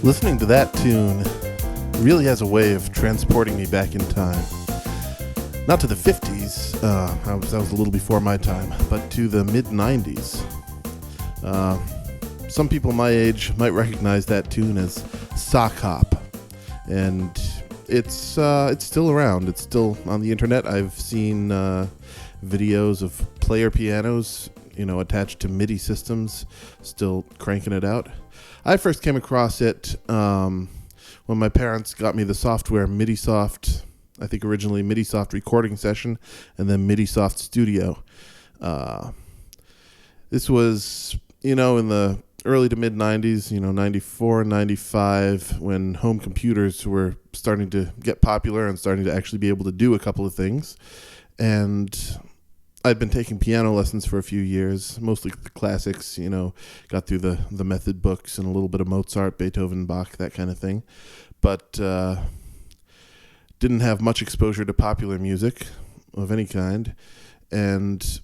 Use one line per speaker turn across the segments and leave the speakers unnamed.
Listening to that tune really has a way of transporting me back in time. Not to the 50s, I was a little before my time, but to the mid-90s. Some people my age might recognize that tune as Sockhop, and it's still around. It's still on the internet. I've seen videos of player pianos, attached to MIDI systems, still cranking it out. I first came across it when my parents got me the software MIDIsoft. I think originally MIDIsoft Recording Session, and then MIDIsoft Studio. This was, in the early to mid 90s, 94, 95, when home computers were starting to get popular and starting to actually be able to do a couple of things. And I'd been taking piano lessons for a few years, mostly the classics, got through the method books and a little bit of Mozart, Beethoven, Bach, that kind of thing. But didn't have much exposure to popular music of any kind. And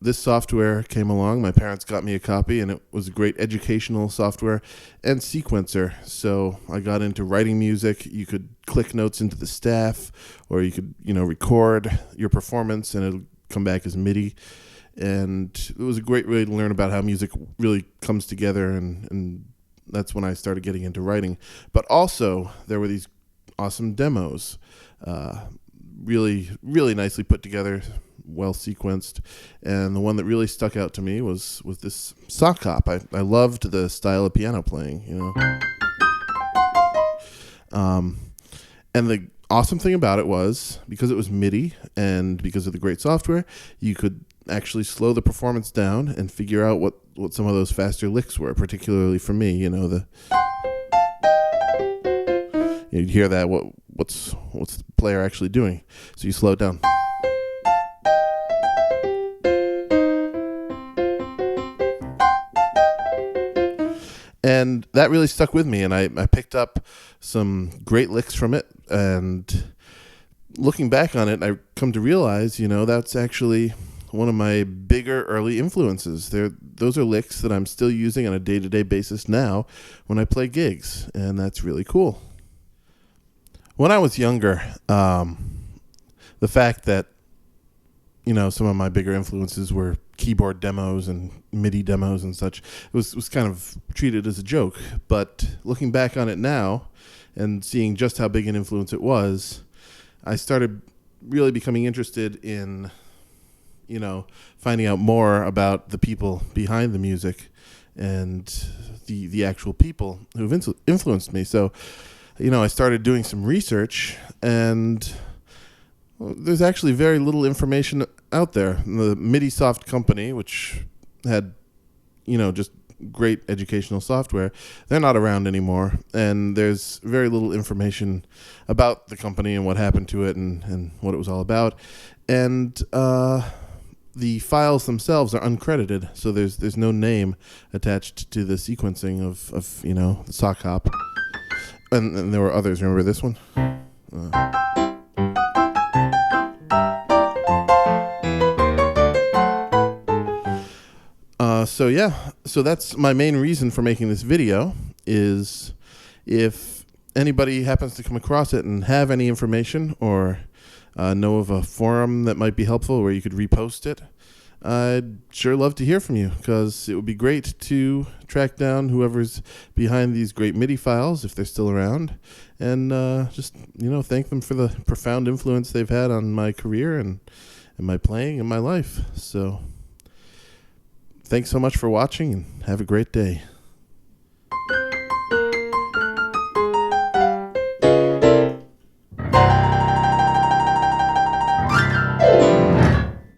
this software came along. My parents got me a copy, and it was a great educational software and sequencer. So I got into writing music. You could click notes into the staff, or you could, record your performance, and it'll come back as MIDI. And it was a great way to learn about how music really comes together, and that's when I started getting into writing. But also, there were these awesome demos, really, really nicely put together, well sequenced. And the one that really stuck out to me was this Sockhop. I loved the style of piano playing, And the awesome thing about it was, because it was MIDI and because of the great software, you could actually slow the performance down and figure out what some of those faster licks were, particularly for me, you'd hear that, what's the player actually doing? So you slow it down. And that really stuck with me, and I picked up some great licks from it. And looking back on it, I come to realize, that's actually one of my bigger early influences. Those are licks that I'm still using on a day-to-day basis now when I play gigs, and that's really cool. When I was younger, the fact that, some of my bigger influences were keyboard demos and MIDI demos and such, was kind of treated as a joke. But looking back on it now and seeing just how big an influence it was, I started really becoming interested in, finding out more about the people behind the music and the actual people who've influenced me. So, I started doing some research, and there's actually very little information out there. The MIDIsoft company, which had, just great educational software, they're not around anymore, and there's very little information about the company and what happened to it and what it was all about. And the files themselves are uncredited, so there's no name attached to the sequencing of the Sockhop. And there were others. Remember this one? So that's my main reason for making this video, is if anybody happens to come across it and have any information or know of a forum that might be helpful where you could repost it, I'd sure love to hear from you, because it would be great to track down whoever's behind these great MIDI files, if they're still around, and just, thank them for the profound influence they've had on my career and my playing and my life. So thanks so much for watching, and have a great day.